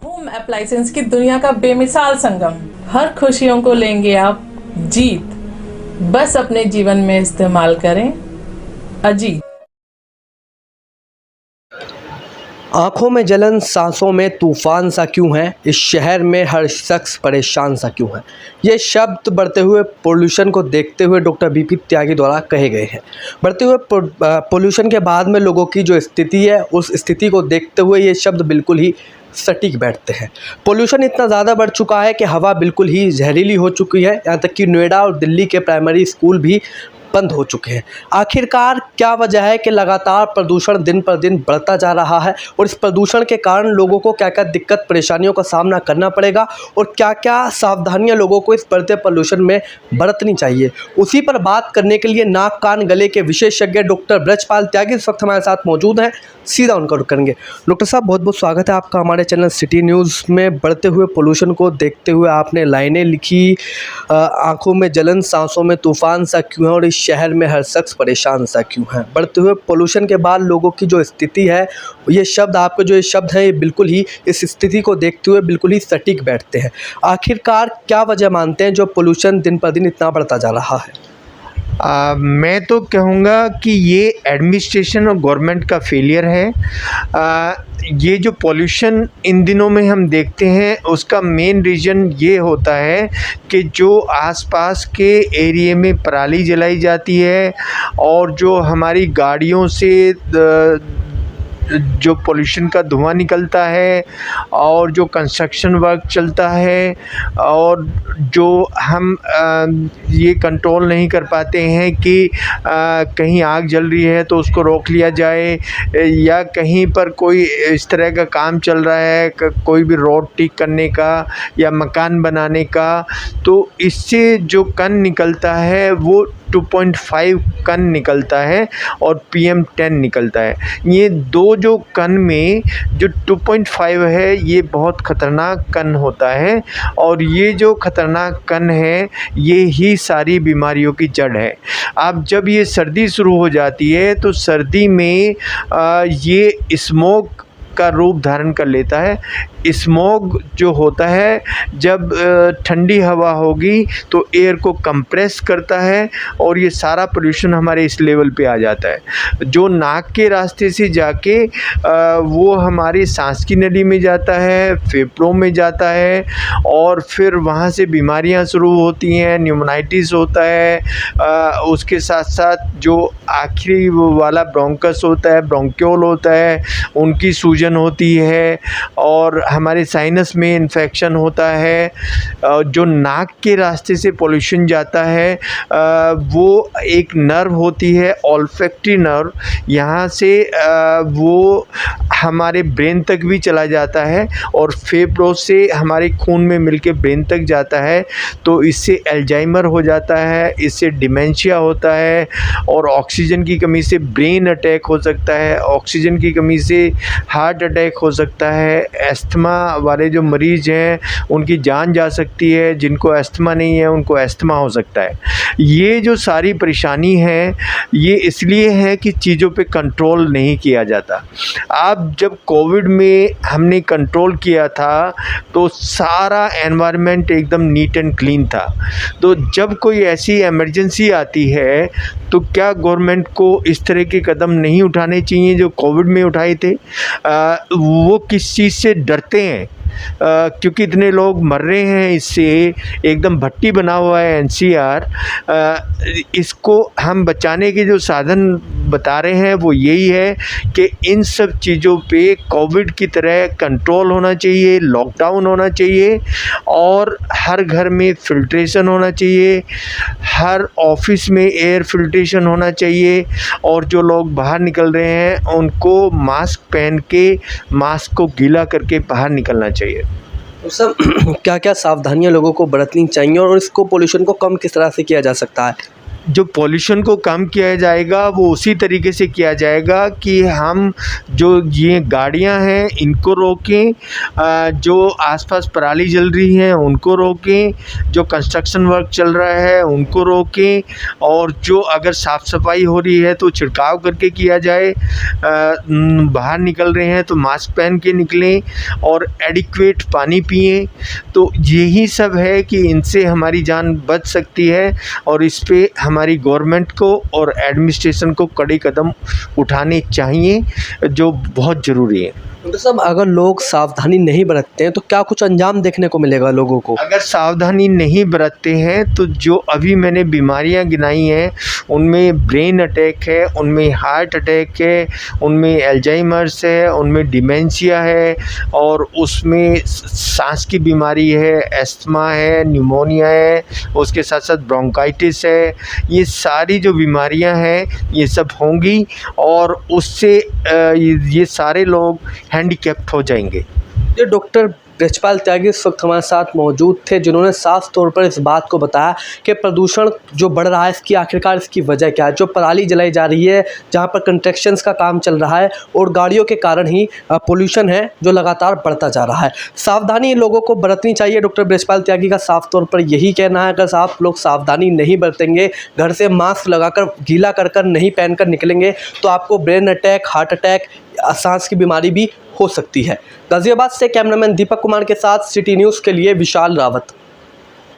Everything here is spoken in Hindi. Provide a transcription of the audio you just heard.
होम अप्लायंसेस की दुनिया का बेमिसाल संगम। हर खुशियों को लेंगे आप जीत। बस अपने जीवन में इस्तेमाल करें अजीत। आँखों में जलन, सांसों में तूफान सा क्यों है, इस शहर में हर शख्स परेशान सा क्यों है। ये शब्द बढ़ते हुए पोल्यूशन को देखते हुए डॉक्टर बीपी त्यागी द्वारा कहे गए हैं। बढ़ते हुए पोल्यूशन के बाद में लोगों की जो स्थिति है, उस स्थिति को देखते हुए ये शब्द बिल्कुल ही सटीक बैठते हैं। पोल्यूशन इतना ज़्यादा बढ़ चुका है कि हवा बिल्कुल ही जहरीली हो चुकी है। यहाँ तक कि नोएडा और दिल्ली के प्राइमरी स्कूल भी बंद हो चुके हैं। आखिरकार क्या वजह है कि लगातार प्रदूषण दिन पर दिन बढ़ता जा रहा है, और इस प्रदूषण के कारण लोगों को क्या क्या दिक्कत परेशानियों का सामना करना पड़ेगा, और क्या क्या सावधानियां लोगों को इस बढ़ते पोल्यूशन में बरतनी चाहिए, उसी पर बात करने के लिए नाक कान गले के विशेषज्ञ डॉक्टर ब्रजपाल त्यागी इस वक्त हमारे साथ मौजूद हैं। सीधा उनका रुख करेंगे। डॉक्टर साहब, बहुत बहुत स्वागत है आपका हमारे चैनल सिटी न्यूज़ में। बढ़ते हुए पोल्यूशन को देखते हुए आपने लाइनें लिखी, आंखों में जलन, सांसों में तूफान सा क्यों है, और इस शहर में हर शख्स परेशान सा क्यों है। बढ़ते हुए पोल्यूशन के बाद लोगों की जो स्थिति है, ये शब्द आपके जो ये शब्द हैं, ये बिल्कुल ही इस स्थिति को देखते हुए बिल्कुल ही सटीक बैठते हैं। आखिरकार क्या वजह मानते हैं जो पोल्यूशन दिन पर दिन इतना बढ़ता जा रहा है? मैं तो कहूँगा कि ये एडमिनिस्ट्रेशन और गवर्नमेंट का फेलियर है। ये जो पॉल्यूशन इन दिनों में हम देखते हैं, उसका मेन रीज़न ये होता है कि जो आसपास के एरिया में पराली जलाई जाती है, और जो हमारी गाड़ियों से जो पोल्यूशन का धुआं निकलता है, और जो कंस्ट्रक्शन वर्क चलता है, और जो हम ये कंट्रोल नहीं कर पाते हैं कि कहीं आग जल रही है तो उसको रोक लिया जाए, या कहीं पर कोई इस तरह का काम चल रहा है, कोई भी रोड ठीक करने का या मकान बनाने का, तो इससे जो कण निकलता है वो 2.5 कण निकलता है और PM10 निकलता है। ये दो जो कण में जो 2.5 है, ये बहुत ख़तरनाक कण होता है, और ये जो ख़तरनाक कण है, ये ही सारी बीमारियों की जड़ है। अब जब ये सर्दी शुरू हो जाती है, तो सर्दी में ये स्मोक का रूप धारण कर लेता है। स्मोग जो होता है, जब ठंडी हवा होगी तो एयर को कंप्रेस करता है, और ये सारा पोल्यूशन हमारे इस लेवल पे आ जाता है, जो नाक के रास्ते से जाके वो हमारी सांस की नली में जाता है, फेफड़ों में जाता है, और फिर वहाँ से बीमारियाँ शुरू होती हैं। न्यूमोनाइटिस होता है, उसके साथ साथ जो आखिरी वाला ब्रोंकस होता है, ब्रोंक्योल होता है, उनकी सूजन होती है, और हमारे साइनस में इन्फेक्शन होता है। जो नाक के रास्ते से पोल्यूशन जाता है, वो एक नर्व होती है, ऑल्फैक्टरी नर्व, यहाँ से वो हमारे ब्रेन तक भी चला जाता है, और फेफड़ों से हमारे खून में मिलके ब्रेन तक जाता है। तो इससे अल्जाइमर हो जाता है, इससे डिमेंशिया होता है, और ऑक्सीजन की कमी से ब्रेन अटैक हो सकता है, ऑक्सीजन की कमी से हार्ट अटैक हो सकता है। अस्थमा वाले जो मरीज़ हैं, उनकी जान जा सकती है, जिनको अस्थमा नहीं है उनको अस्थमा हो सकता है। ये जो सारी परेशानी है, ये इसलिए है कि चीज़ों पे कंट्रोल नहीं किया जाता। अब जब कोविड में हमने कंट्रोल किया था, तो सारा एनवायरनमेंट एकदम नीट एंड क्लीन था। तो जब कोई ऐसी इमरजेंसी आती है, तो क्या गवर्नमेंट को इस तरह के कदम नहीं उठाने चाहिए जो कोविड में उठाए थे? वो किस चीज़ से डरते हैं? क्योंकि इतने लोग मर रहे हैं इससे, एकदम भट्टी बना हुआ है NCR। इसको हम बचाने के जो साधन बता रहे हैं वो यही है कि इन सब चीज़ों पे कोविड की तरह कंट्रोल होना चाहिए, लॉकडाउन होना चाहिए, और हर घर में फिल्ट्रेशन होना चाहिए, हर ऑफिस में एयर फिल्ट्रेशन होना चाहिए, और जो लोग बाहर निकल रहे हैं उनको मास्क पहन के मास्क को गीला करके बाहर निकलना चाहिए। तो सब क्या क्या सावधानियां लोगों को बरतनी चाहिए, और इसको पोल्यूशन को कम किस तरह से किया जा सकता है? जो पॉल्यूशन को कम किया जाएगा वो उसी तरीके से किया जाएगा कि हम जो ये गाड़ियां हैं इनको रोकें, जो आसपास पराली जल रही है उनको रोकें, जो कंस्ट्रक्शन वर्क चल रहा है उनको रोकें, और जो अगर साफ़ सफाई हो रही है तो छिड़काव करके किया जाए। बाहर निकल रहे हैं तो मास्क पहन के निकलें और एडिक्वेट पानी पिएं। तो यही सब है कि इनसे हमारी जान बच सकती है, और इस पे हमारी गवर्नमेंट को और एडमिनिस्ट्रेशन को कड़े कदम उठाने चाहिए, जो बहुत ज़रूरी है। डॉक्टर साहब, अगर लोग सावधानी नहीं बरतते हैं तो क्या कुछ अंजाम देखने को मिलेगा लोगों को? अगर सावधानी नहीं बरतते हैं तो जो अभी मैंने बीमारियां गिनाई हैं उनमें ब्रेन अटैक है, उनमें हार्ट अटैक है, उनमें एल्जाइमर्स है, उनमें डिमेंशिया है, और उसमें सांस की बीमारी है, एस्थमा है, न्यूमोनिया है, उसके साथ साथ ब्रोंकाइटिस है। ये सारी जो बीमारियां हैं ये सब होंगी, और उससे ये सारे लोग हैंडीकैप्ड हो जाएंगे। ये डॉक्टर ब्रजपाल त्यागी इस वक्त हमारे साथ मौजूद थे, जिन्होंने साफ तौर पर इस बात को बताया कि प्रदूषण जो बढ़ रहा है इसकी आखिरकार इसकी वजह क्या है। जो पराली जलाई जा रही है, जहां पर कंस्ट्रक्शंस का काम चल रहा है, और गाड़ियों के कारण ही पोल्यूशन है जो लगातार बढ़ता जा रहा है। सावधानी लोगों को बरतनी चाहिए। डॉक्टर ब्रजपाल त्यागी का साफ तौर पर यही कहना है, अगर आप लोग सावधानी नहीं बरतेंगे, घर से मास्क लगाकर गीला कर नहीं पहनकर निकलेंगे तो आपको ब्रेन अटैक, हार्ट अटैक, सांस की बीमारी भी हो सकती है। गाजियाबाद से कैमरामैन दीपक कुमार के साथ सिटी न्यूज़ के लिए विशाल रावत।